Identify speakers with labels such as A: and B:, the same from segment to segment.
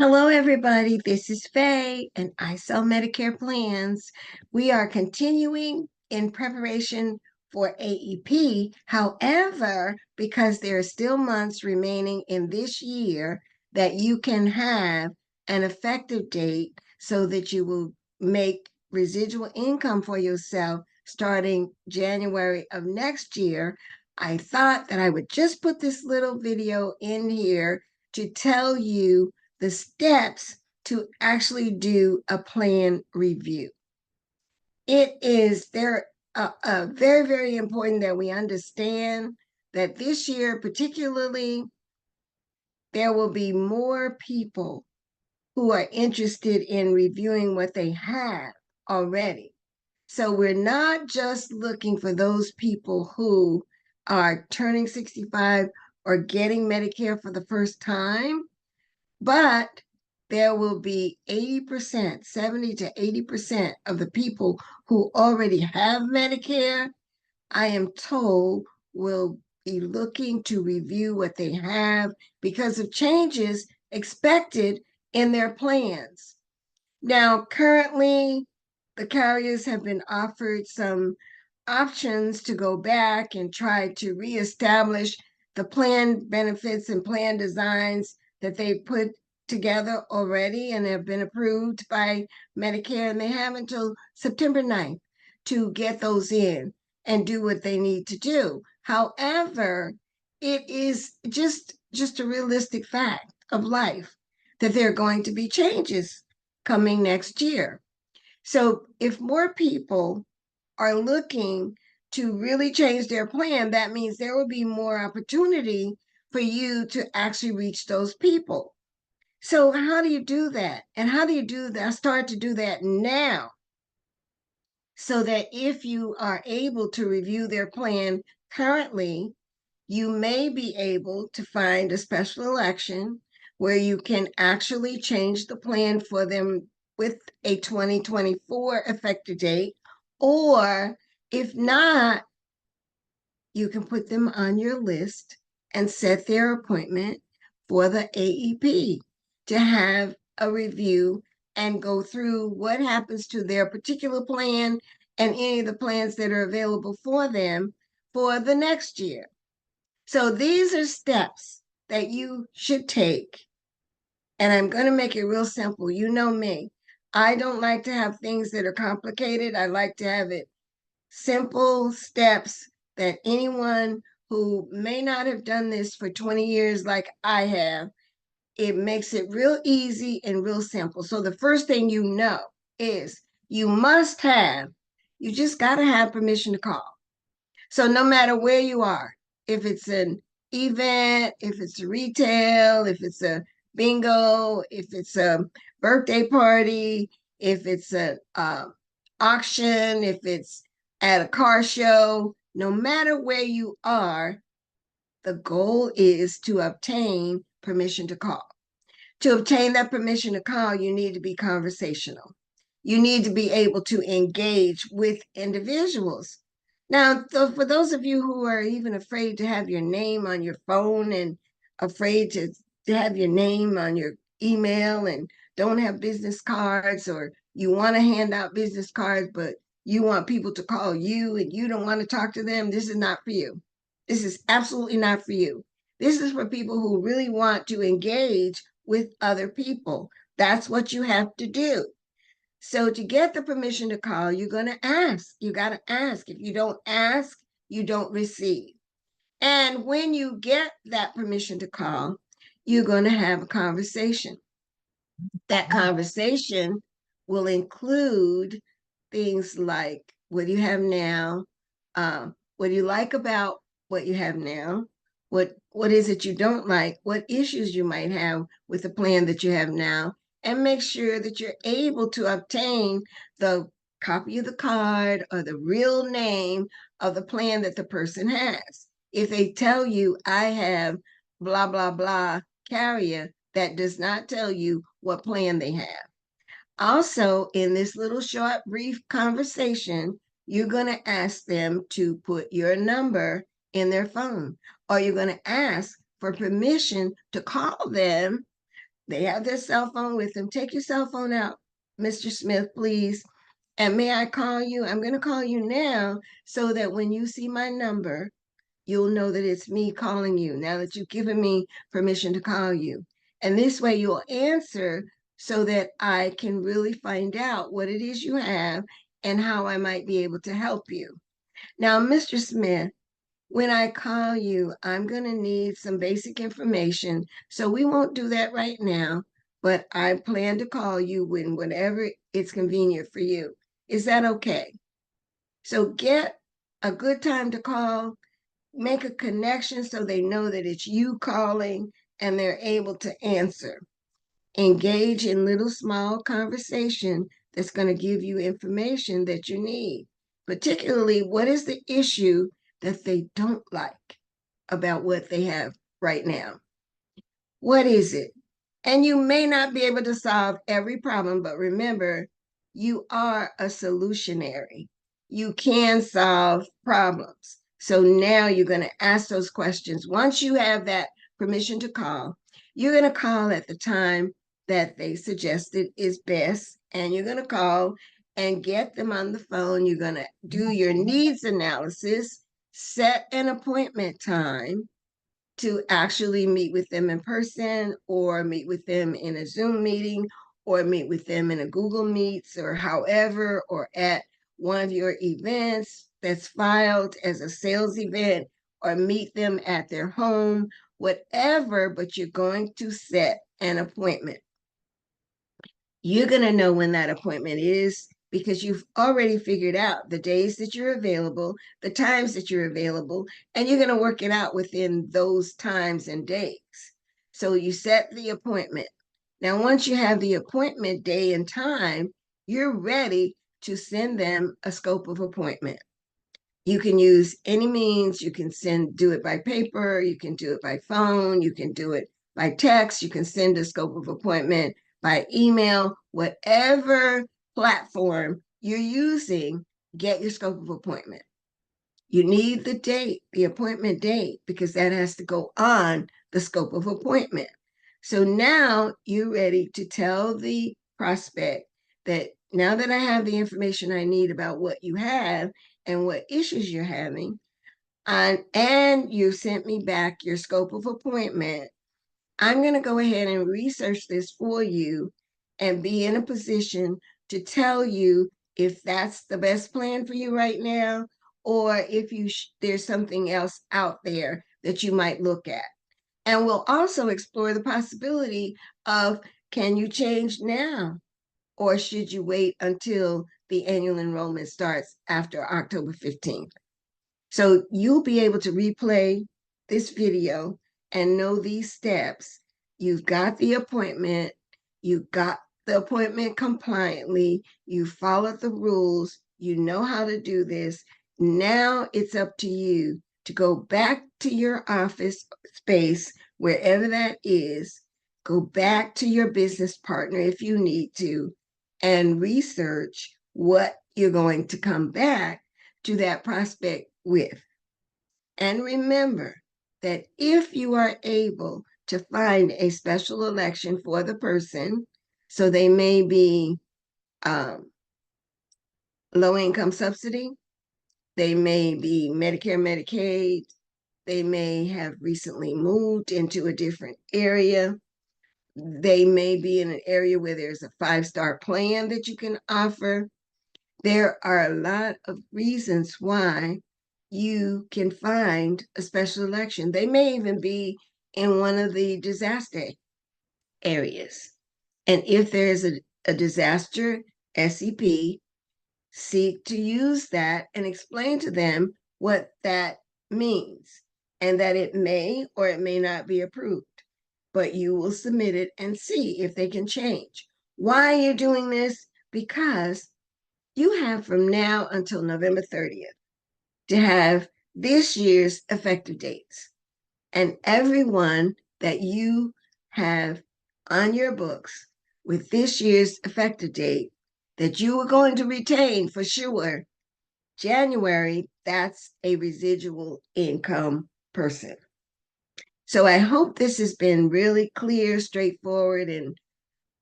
A: Hello, everybody. This is Faye, and I sell Medicare plans. We are continuing in preparation for AEP. However, because there are still months remaining in this year that you can have an effective date so that you will make residual income for yourself starting January of next year, I thought that I would just put this little video in here to tell you the steps to actually do a plan review. It is very, very important that we understand that this year, particularly, there will be more people who are interested in reviewing what they have already. So we're not just looking for those people who are turning 65 or getting Medicare for the first time, but there will be 80%, 70 to 80% of the people who already have Medicare, I am told, will be looking to review what they have because of changes expected in their plans. Now, currently, the carriers have been offered some options to go back and try to reestablish the plan benefits and plan designs that they put together already and have been approved by Medicare, and they have until September 9th to get those in and do what they need to do. However, it is just a realistic fact of life that there are going to be changes coming next year. So if more people are looking to really change their plan, that means there will be more opportunity for you to actually reach those people. So how do you do that? And how do you do that? Start to do that now so that if you are able to review their plan currently, you may be able to find a special election where you can actually change the plan for them with a 2024 effective date. Or if not, you can put them on your list and set their appointment for the AEP to have a review and go through what happens to their particular plan and any of the plans that are available for them for the next year. So these are steps that you should take. And I'm going to make it real simple. You know me. I don't like to have things that are complicated. I like to have it simple steps that anyone who may not have done this for 20 years like I have, it makes it real easy and real simple. So the first thing you know is you just got to have permission to call. So no matter where you are, if it's an event, if it's a retail, if it's a bingo, if it's a birthday party, if it's an auction, if it's at a car show, no matter where you are, the goal is to obtain permission to call. To obtain that permission to call, you need to be conversational. You need to be able to engage with individuals. Now, for those of you who are even afraid to have your name on your phone and afraid to have your name on your email and don't have business cards, or you want to hand out business cards, but you want people to call you and you don't want to talk to them, this is not for you. This is absolutely not for you. This is for people who really want to engage with other people. That's what you have to do. So to get the permission to call, you're going to ask. You got to ask. If you don't ask, you don't receive. And when you get that permission to call, you're going to have a conversation. That conversation will include things like, what do you have now? What do you like about what you have now? What is it you don't like? What issues you might have with the plan that you have now? And make sure that you're able to obtain the copy of the card or the real name of the plan that the person has. If they tell you, I have blah, blah, blah carrier, that does not tell you what plan they have. Also, in this little short, brief conversation, you're going to ask them to put your number in their phone, or you're going to ask for permission to call them They have their cell phone with them. Take your cell phone out, Mr. Smith, please. And may I call you? I'm going to call you now so that when you see my number, you'll know that it's me calling you now that you've given me permission to call you. And this way you'll answer so that I can really find out what it is you have and how I might be able to help you. Now, Mr. Smith, when I call you, I'm going to need some basic information. So we won't do that right now, but I plan to call you whenever it's convenient for you. Is that okay? So get a good time to call, make a connection so they know that it's you calling and they're able to answer. Engage in little small conversation that's going to give you information that you need, particularly what is the issue that they don't like about what they have right now. What is it? And you may not be able to solve every problem, but remember, you are a solutionary. You can solve problems. So now you're going to ask those questions. Once you have that permission to call, you're going to call at the time that they suggested is best, and you're going to call and get them on the phone. You're going to do your needs analysis, set an appointment time to actually meet with them in person or meet with them in a Zoom meeting or meet with them in a Google Meets or however, or at one of your events that's filed as a sales event, or meet them at their home, whatever, but you're going to set an appointment. You're going to know when that appointment is because you've already figured out the days that you're available, the times that you're available, and you're going to work it out within those times and days. So you set the appointment. Now, once you have the appointment day and time, you're ready to send them a scope of appointment. You can use any means. You can do it by paper, you can do it by phone, you can do it by text, you can send a scope of appointment by email, whatever platform you're using, get your scope of appointment. You need the date, the appointment date, because that has to go on the scope of appointment. So now you're ready to tell the prospect that now that I have the information I need about what you have and what issues you're having, and you sent me back your scope of appointment, I'm going to go ahead and research this for you and be in a position to tell you if that's the best plan for you right now, or if there's something else out there that you might look at. And we'll also explore the possibility of, can you change now? Or should you wait until the annual enrollment starts after October 15th? So you'll be able to replay this video and know these steps. You've got the appointment, you got the appointment compliantly, you followed the rules, you know how to do this. Now it's up to you to go back to your office space, wherever that is, go back to your business partner if you need to, and research what you're going to come back to that prospect with. And remember that if you are able to find a special election for the person, so they may be low income subsidy, they may be Medicare, Medicaid, they may have recently moved into a different area, they may be in an area where there's a 5-star plan that you can offer. There are a lot of reasons why you can find a special election. They may even be in one of the disaster areas. And if there's a disaster SEP, seek to use that and explain to them what that means, and that it may or it may not be approved. But you will submit it and see if they can change. Why are you doing this? Because you have from now until November 30th to have this year's effective dates. And everyone that you have on your books with this year's effective date that you are going to retain for sure, January, that's a residual income person. So I hope this has been really clear, straightforward, and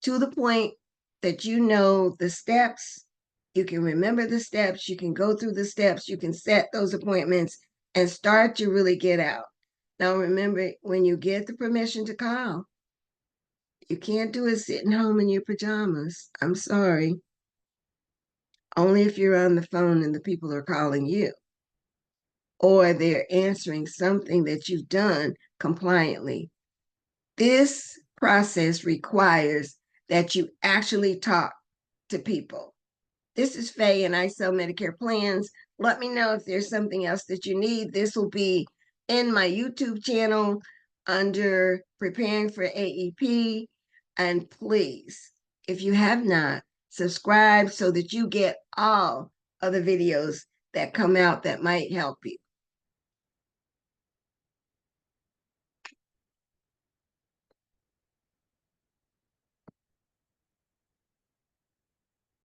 A: to the point that you know the steps. You can remember the steps. You can go through the steps. You can set those appointments and start to really get out. Now, remember, when you get the permission to call, you can't do it sitting home in your pajamas. I'm sorry. Only if you're on the phone and the people are calling you, or they're answering something that you've done compliantly. This process requires that you actually talk to people. This is Faye, and I sell Medicare plans. Let me know if there's something else that you need. This will be in my YouTube channel under Preparing for AEP. And please, if you have not, subscribe so that you get all of the videos that come out that might help you.